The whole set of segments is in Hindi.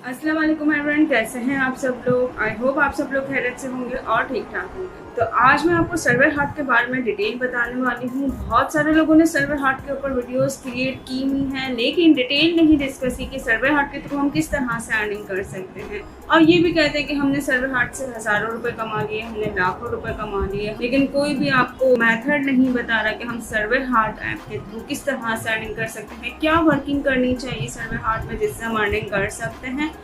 अस्सलाम वालेकुम एवरीवन, कैसे हैं आप सब लोग। आई होप आप सब लोग खैरियत से होंगे और ठीक ठाक होंगे। तो आज मैं आपको सर्वर हार्ट के बारे में डिटेल बताने वाली हूँ। बहुत सारे लोगों ने सर्वर हार्ट के ऊपर वीडियोस क्रिएट की हुई हैं, लेकिन डिटेल नहीं डिस्कस की कि सर्वर हार्ट के थ्रू हम किस तरह से अर्निंग कर सकते हैं। और ये भी कहते हैं कि हमने सर्वर हार्ट से हज़ारों रुपए कमा लिए, हमने लाखों रुपए कमा लिए, लेकिन कोई भी आपको मेथड नहीं बता रहा कि हम सर्वर हार्ट ऐप के थ्रू किस तरह से अर्निंग कर सकते हैं, क्या वर्किंग करनी चाहिए सर्वर हार्ट में जिससे हम अर्निंग कर सकते हैं।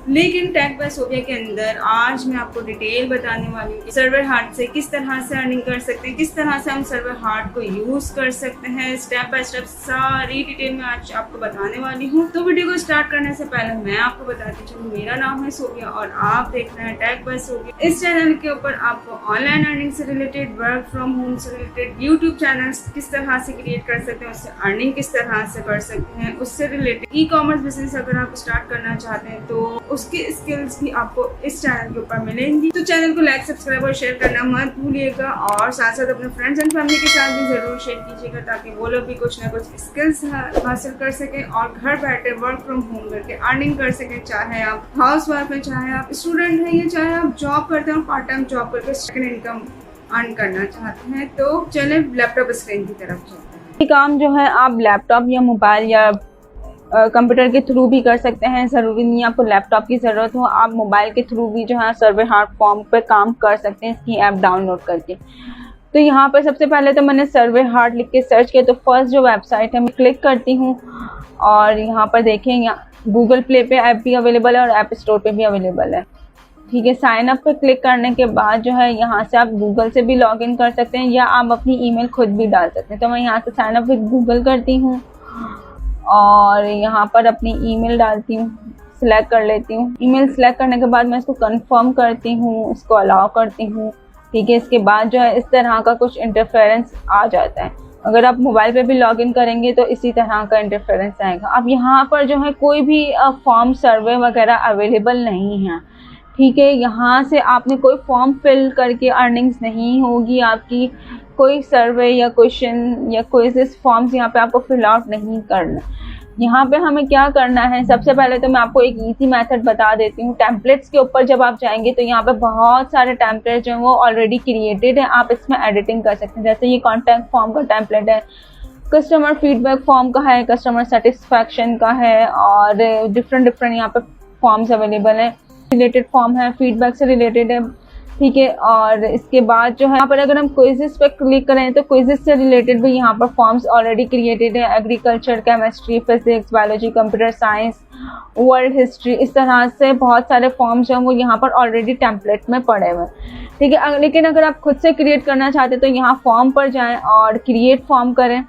लेकिन टेक बाय सोफिया के अंदर आज मैं आपको डिटेल बताने वाली हूँ कि सर्वर हार्ट से किस तरह से अर्निंग कर सकते हैं, किस तरह से हम सर्वर हार्ट को यूज़ कर सकते हैं। स्टेप बाय स्टेप सारी डिटेल में आज आपको बताने वाली हूँ। तो वीडियो को स्टार्ट करने से पहले मैं आपको बताती चलूँ, मेरा नाम है सोफिया और आप देख रहे हैं टेक बाय सोफिया। इस चैनल के ऊपर आपको ऑनलाइन अर्निंग से रिलेटेड, वर्क फ्रॉम होम से रिलेटेड, यूट्यूब चैनल किस तरह से क्रिएट कर सकते हैं, उससे अर्निंग किस तरह से कर सकते हैं, उससे रिलेटेड ई कॉमर्स बिजनेस अगर आप स्टार्ट करना चाहते हैं तो उसकी स्किल्स भी आपको इस चैनल के ऊपर मिलेंगी। तो चैनल को लाइक, सब्सक्राइब और शेयर करना मत भूलिएगा और साथ साथ अपने फ्रेंड्स एंड फैमिली के साथ भी जरूर शेयर कीजिएगा ताकि वो लोग भी कुछ ना कुछ स्किल्स हासिल कर सकें और घर बैठे वर्क फ्रॉम होम करके अर्निंग कर सकें। चाहे आप हाउस वाइफ हैं, चाहे आप स्टूडेंट हैं या चाहे आप जॉब करते हैं, पार्ट टाइम जॉब करके सेकंड इनकम अर्न करना चाहते हैं। तो चलें लैपटॉप स्क्रीन की तरफ चलते हैं। ये काम जो है आप लैपटॉप या मोबाइल या कंप्यूटर के थ्रू भी कर सकते हैं। ज़रूरी नहीं आपको लैपटॉप की ज़रूरत हो, आप मोबाइल के थ्रू भी जो है सर्वर हार्ट फॉर्म पर काम कर सकते हैं इसकी ऐप डाउनलोड करके। तो यहाँ पर सबसे पहले तो मैंने सर्वर हार्ट लिख के सर्च किया, तो फर्स्ट जो वेबसाइट है मैं क्लिक करती हूँ और यहाँ पर देखें यहाँ गूगल प्ले पे ऐप भी अवेलेबल है और ऐप स्टोर पे भी अवेलेबल है। ठीक है, साइन अप पे क्लिक करने के बाद जो है यहाँ से आप गूगल से भी लॉग इन कर सकते हैं या आप अपनी ईमेल खुद भी डाल सकते हैं। तो मैं यहाँ से साइन अप विद गूगल करती हूँ और यहाँ पर अपनी ईमेल डालती हूँ, सिलेक्ट कर लेती हूँ। ईमेल सिलेक्ट करने के बाद मैं इसको कंफर्म करती हूँ, इसको अलाउ करती हूँ। ठीक है, इसके बाद जो है इस तरह का कुछ इंटरफेरेंस आ जाता है। अगर आप मोबाइल पे भी लॉगिन करेंगे तो इसी तरह का इंटरफेरेंस आएगा। अब यहाँ पर जो है कोई भी फॉर्म सर्वे वगैरह अवेलेबल नहीं है। ठीक है, यहाँ से आपने कोई फॉर्म फिल करके अर्निंग्स नहीं होगी आपकी, कोई सर्वे या क्वेश्चन या क्विज़ेस फॉर्म्स यहाँ पे आपको फिल आउट नहीं करना। यहाँ पे हमें क्या करना है, सबसे पहले तो मैं आपको एक इजी मेथड बता देती हूँ। टेम्पलेट्स के ऊपर जब आप जाएंगे तो यहाँ पे बहुत सारे टेम्पलेट जो हैं वो ऑलरेडी क्रिएटेड है, आप इसमें एडिटिंग कर सकते हैं। जैसे ये कॉन्टैक्ट फॉर्म का टेम्पलेट है, कस्टमर फीडबैक फॉर्म का है, कस्टमर सेटिस्फैक्शन का है और डिफरेंट यहाँ पे फॉर्म्स अवेलेबल हैं। रिलेटेड फॉर्म है, फीडबैक से रिलेटेड है। ठीक है, और इसके बाद जो है यहाँ पर अगर हम क्विज़ेस पे क्लिक करें तो क्विज़ेस से रिलेटेड भी यहाँ पर फॉर्म्स ऑलरेडी क्रिएटेड है। Agriculture, chemistry, physics, biology, computer science, world history, इस तरह से बहुत सारे फॉर्म्स जो हैं वो यहाँ पर ऑलरेडी टेम्पलेट में पड़े हुए हैं। ठीक है, लेकिन अगर आप खुद से क्रिएट करना चाहते हैं तो यहाँ फॉर्म पर जाएँ और क्रिएट फॉर्म करें।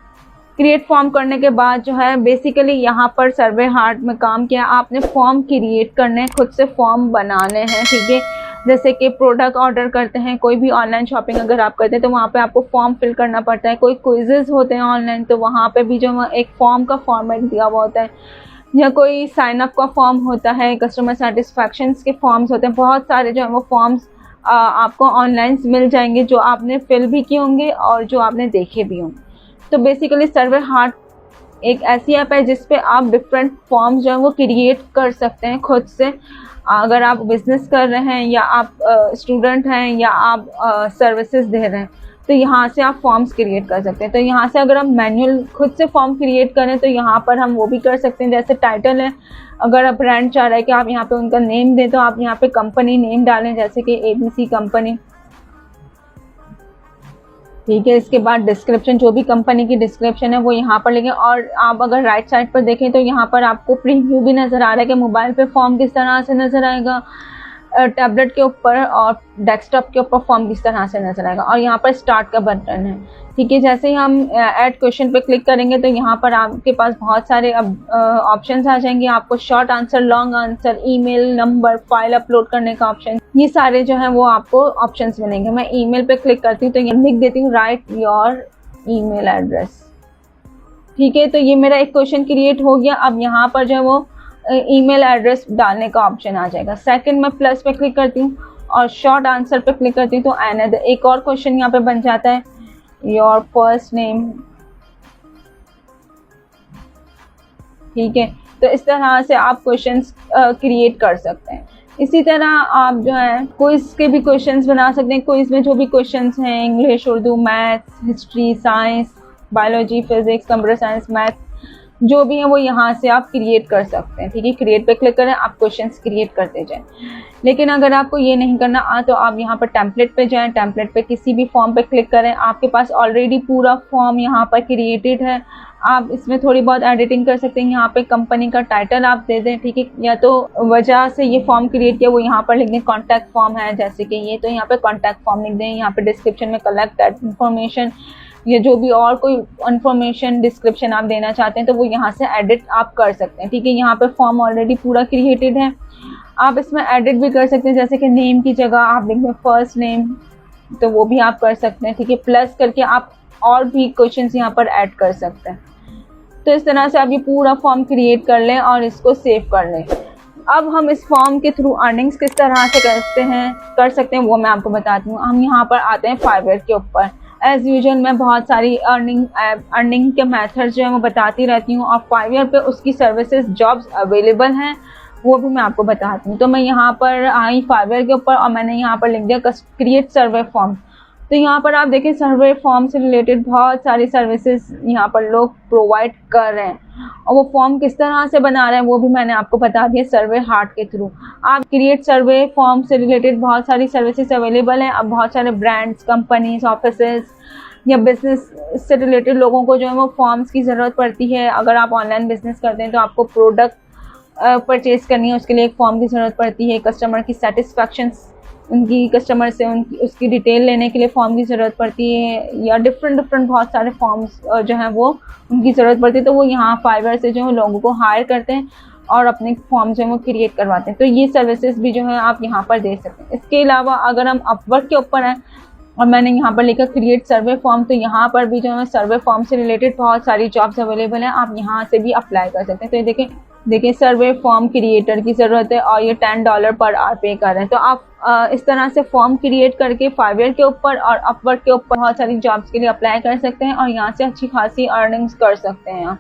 क्रिएट फॉर्म करने के बाद जो है बेसिकली यहाँ पर सर्वर हार्ट में काम किया, आपने फॉर्म क्रिएट करने, खुद से फॉर्म बनाने हैं। ठीक है, जैसे कि प्रोडक्ट ऑर्डर करते हैं, कोई भी ऑनलाइन शॉपिंग अगर आप करते हैं तो वहाँ पे आपको फॉर्म फिल करना पड़ता है। कोई क्विज़ेस होते हैं ऑनलाइन तो वहाँ पे भी जो एक फॉर्म का फॉर्मेट दिया हुआ होता है, या कोई साइन अप का फॉर्म होता है, कस्टमर सेटिस्फैक्शन के फॉर्म्स होते हैं। बहुत सारे जो है वो फॉर्म्स आपको ऑनलाइन मिल जाएंगे जो आपने फिल भी किए होंगे और जो आपने देखे भी होंगे। तो बेसिकली सर्वर हार्ट एक ऐसी ऐप है जिस पे आप डिफरेंट फॉर्म्स जो है वो क्रिएट कर सकते हैं खुद से। अगर आप बिजनेस कर रहे हैं या आप स्टूडेंट हैं या आप सर्विसेज दे रहे हैं तो यहाँ से आप फॉर्म्स क्रिएट कर सकते हैं। तो यहाँ से अगर हम मैनुअल खुद से फॉर्म क्रिएट करें तो यहाँ पर हम वो भी कर सकते हैं। जैसे टाइटल है, अगर आप ब्रांड चाह रहे हैं कि आप यहाँ पे उनका नेम दें तो आप यहाँ पे कंपनी नेम डालें, जैसे कि ABC कंपनी। ठीक है, इसके बाद डिस्क्रिप्शन, जो भी कंपनी की डिस्क्रिप्शन है वो यहाँ पर लिखें। और आप अगर राइट साइड पर देखें तो यहाँ पर आपको प्रीव्यू भी नज़र आ रहा है कि मोबाइल पे फॉर्म किस तरह से नज़र आएगा, टैबलेट के ऊपर और डेस्कटॉप के ऊपर फॉर्म किस तरह से नज़र आएगा। और यहाँ पर स्टार्ट का बटन है। ठीक है, जैसे ही हम ऐड क्वेश्चन पे क्लिक करेंगे तो यहाँ पर आपके पास बहुत सारे ऑप्शंस आ जाएंगे। आपको short answer, long answer, email, number, file upload करने का ऑप्शन, ये सारे जो हैं वो आपको ऑप्शंस मिलेंगे। मैं ईमेल पे क्लिक करती हूँ तो ये लिख देती हूँ राइट योर ईमेल एड्रेस। ठीक है, तो ये मेरा एक क्वेश्चन क्रिएट हो गया। अब यहाँ पर जो है वो ईमेल एड्रेस डालने का ऑप्शन आ जाएगा। सेकंड में प्लस पे क्लिक करती हूँ और शॉर्ट आंसर पे क्लिक करती हूँ तो अनदर एक और क्वेश्चन यहाँ पे बन जाता है, योर फर्स्ट नेम। ठीक है, तो इस तरह से आप क्वेश्चंस क्रिएट कर सकते हैं। इसी तरह आप जो है क्विज के भी क्वेश्चंस बना सकते हैं। क्विज में जो भी क्वेश्चंस हैं, English, Urdu, maths, history, science, biology, physics, computer science, math, जो भी है वो यहाँ से आप क्रिएट कर सकते हैं। ठीक है, क्रिएट पे क्लिक करें, आप क्वेश्चंस क्रिएट करते जाएं। लेकिन अगर आपको ये नहीं करना तो आप यहाँ पर टेम्पलेट पे जाएं, टेम्पलेट पे किसी भी फॉर्म पे क्लिक करें। आपके पास ऑलरेडी पूरा फॉर्म यहाँ पर क्रिएटेड है, आप इसमें थोड़ी बहुत एडिटिंग कर सकते हैं। यहाँ पे कंपनी का टाइटल आप दे दें, ठीक है, या तो वजह से ये फॉर्म क्रिएट किया वो यहाँ पर लिख दें कॉन्टैक्ट फॉर्म है, जैसे कि ये, तो यहाँ पे कॉन्टैक्ट फॉर्म लिख दें। यहाँ पे डिस्क्रिप्शन में कलेक्ट इन्फॉर्मेशन या जो भी और कोई इन्फॉर्मेशन डिस्क्रिप्शन आप देना चाहते हैं तो वो यहाँ से एडिट आप कर सकते हैं। ठीक है, यहाँ पे फॉर्म ऑलरेडी पूरा क्रिएटेड है, आप इसमें एडिट भी कर सकते हैं, जैसे कि नेम की जगह आप लिख दें फर्स्ट नेम, तो वो भी आप कर सकते हैं। ठीक है, प्लस करके आप और भी क्वेश्चंस यहाँ पर ऐड कर सकते हैं। तो इस तरह से आप ये पूरा फॉर्म क्रिएट कर लें और इसको सेव कर लें। अब हम इस फॉर्म के थ्रू अर्निंग्स किस तरह से कर सकते हैं वो मैं आपको बताती हूँ। हम यहाँ पर आते हैं फाइवर के ऊपर। एज यूजुअल मैं बहुत सारी अर्निंग के मेथड्स जो है वो बताती रहती हूँ, और फाइवर पे उसकी सर्विसेज जॉब्स अवेलेबल हैं वो भी मैं आपको बताती हूँ। तो मैं यहाँ पर आई फाइवर के ऊपर और मैंने यहाँ पर लिख दिया क्रिएट सर्वे फॉर्म। तो यहाँ पर आप देखें सर्वे फॉर्म से रिलेटेड बहुत सारी सर्विसेज यहाँ पर लोग प्रोवाइड कर रहे हैं, और वो फॉर्म किस तरह से बना रहे हैं वो भी मैंने आपको बता दिया सर्वे हार्ट के थ्रू। आप क्रिएट सर्वे फॉर्म से रिलेटेड बहुत सारी सर्विसेज अवेलेबल हैं। अब बहुत सारे ब्रांड्स, कंपनीज, ऑफिसेज या बिजनेस से रिलेटेड लोगों को जो है वो फॉर्म्स की ज़रूरत पड़ती है। अगर आप ऑनलाइन बिजनेस करते हैं तो आपको प्रोडक्ट परचेज करनी है, उसके लिए एक फॉर्म की ज़रूरत पड़ती है। कस्टमर की सेटिस्फैक्शन, उनकी कस्टमर से उसकी डिटेल लेने के लिए फॉर्म की ज़रूरत पड़ती है, या डिफरेंट बहुत सारे फॉर्म्स जो हैं वो उनकी ज़रूरत पड़ती है। तो वो यहाँ फाइवर से जो है लोगों को हायर करते हैं और अपने फॉर्म जो है वो क्रिएट करवाते हैं। तो ये सर्विसेज भी जो है आप यहाँ पर दे सकते हैं। इसके अलावा अगर हम अपवर्क के ऊपर हैं और मैंने यहाँ पर लिखा क्रिएट सर्वे फॉर्म, तो यहाँ पर भी जो है सर्वे फॉर्म से रिलेटेड बहुत सारी जॉब्स अवेलेबल हैं, आप यहाँ से भी अप्लाई कर सकते हैं। तो ये देखिए सर्वे फॉर्म क्रिएटर की ज़रूरत है और ये $10 पर आवर पे कर रहे हैं। तो आप इस तरह से फॉर्म क्रिएट करके फाइवर के ऊपर और अपवर्क के ऊपर बहुत सारी जॉब्स के लिए अप्लाई कर सकते हैं और यहाँ से अच्छी खासी अर्निंग्स कर सकते हैं।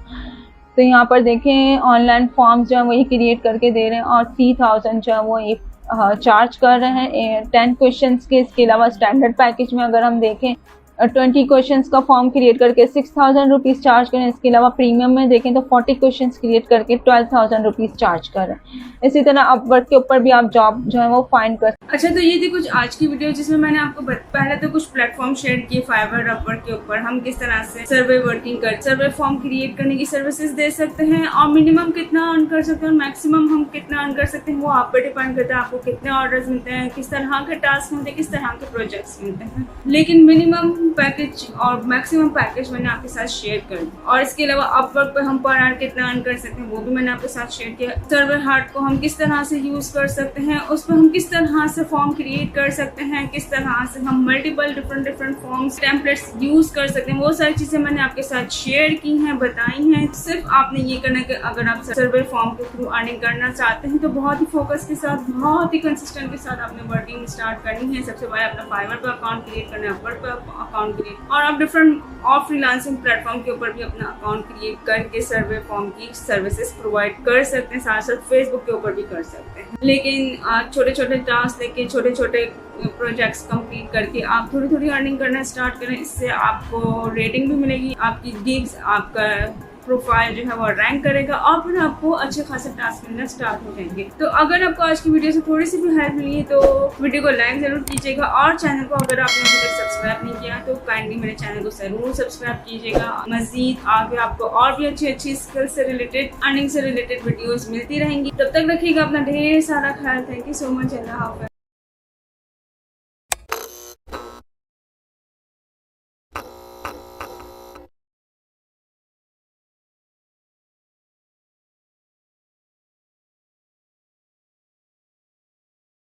तो यहाँ पर देखें ऑनलाइन फॉर्म्स जो है वही क्रिएट करके दे रहे हैं और 3000 जो है वो ये चार्ज कर रहे हैं 10 क्वेश्चंस के। इसके अलावा स्टैंडर्ड पैकेज में अगर हम देखें 20 क्वेश्चंस का फॉर्म क्रिएट करके 6000 रुपीज़ चार्ज करें। इसके अलावा प्रीमियम में देखें तो 40 क्वेश्चंस क्रिएट करके 12000 रुपीज़ चार्ज कर रहे हैं। इसी तरह अपवर्क के ऊपर भी आप जॉब जो है वो फाइंड कर। अच्छा, तो ये थी कुछ आज की वीडियो जिसमें मैंने आपको पहले तो कुछ प्लेटफॉर्म शेयर किए फाइवर, अपवर्क के ऊपर हम किस तरह से सर्वे वर्किंग कर सर्वे फॉर्म क्रिएट करने की सर्विसेज दे सकते हैं, और मिनिमम कितना अर्न कर सकते हैं और मैक्सिमम हम कितना अर्न कर सकते हैं वो आप पे डिपेंड करता है। आपको कितने ऑर्डर्स मिलते हैं, किस तरह के टास्क मिलते हैं, किस तरह के प्रोजेक्ट्स मिलते हैं। लेकिन मिनिमम पैकेज और मैक्सिमम पैकेज मैंने आपके साथ शेयर कर दिया, और इसके अलावा अपवर्क पे हम पर आवर कितना अर्न कर सकते हैं वो भी मैंने आपके साथ शेयर किया। सर्वर हार्ट को हम किस तरह से यूज कर सकते हैं, उस पर हम किस तरह से फॉर्म क्रिएट कर सकते हैं, किस तरह से हम multiple different forms templates use कर सकते हैं, वो सारी चीजें मैंने आपके साथ शेयर की हैं, बताई हैं। सिर्फ आपने ये करना कि अगर आप सर्वे फॉर्म के थ्रू अर्निंग करना चाहते हैं तो बहुत ही फोकस के साथ, बहुत ही कंसिस्टेंट के साथ आपने वर्किंग स्टार्ट करनी है। सबसे पहले अपना फाइवर पे अकाउंट क्रिएट करना है, अपवर्क पे अकाउंट क्रिएट, और आप डिफरेंट और फ्रीलांसिंग प्लेटफॉर्म के ऊपर भी अपना अकाउंट क्रिएट करके सर्वे फॉर्म की सर्विसेज प्रोवाइड कर सकते हैं। साथ साथ फेसबुक के ऊपर भी कर सकते हैं। लेकिन छोटे छोटे टास्क लेके छोटे छोटे प्रोजेक्ट्स कंप्लीट करके आप थोड़ी थोड़ी अर्निंग करना स्टार्ट करें। इससे आपको रेटिंग भी मिलेगी, आपकी गिग्स, आपका प्रोफाइल जो है वो रैंक करेगा और फिर आपको अच्छे खासे टास्क मिलना स्टार्ट हो जाएंगे। तो अगर आपको आज की वीडियो से थोड़ी सी भी हेल्प मिली है तो वीडियो को लाइक जरूर कीजिएगा, और चैनल को अगर आपने अभी तक सब्सक्राइब नहीं किया तो काइंडली मेरे चैनल को जरूर सब्सक्राइब कीजिएगा। मजीद आगे आपको और भी अच्छी स्किल से रिलेटेड, अर्निंग से रिलेटेड वीडियोज मिलती रहेंगी। तब तक रखिएगा अपना ढेर सारा ख्याल। Thank you so much. अल्लाह हाफ़िज़।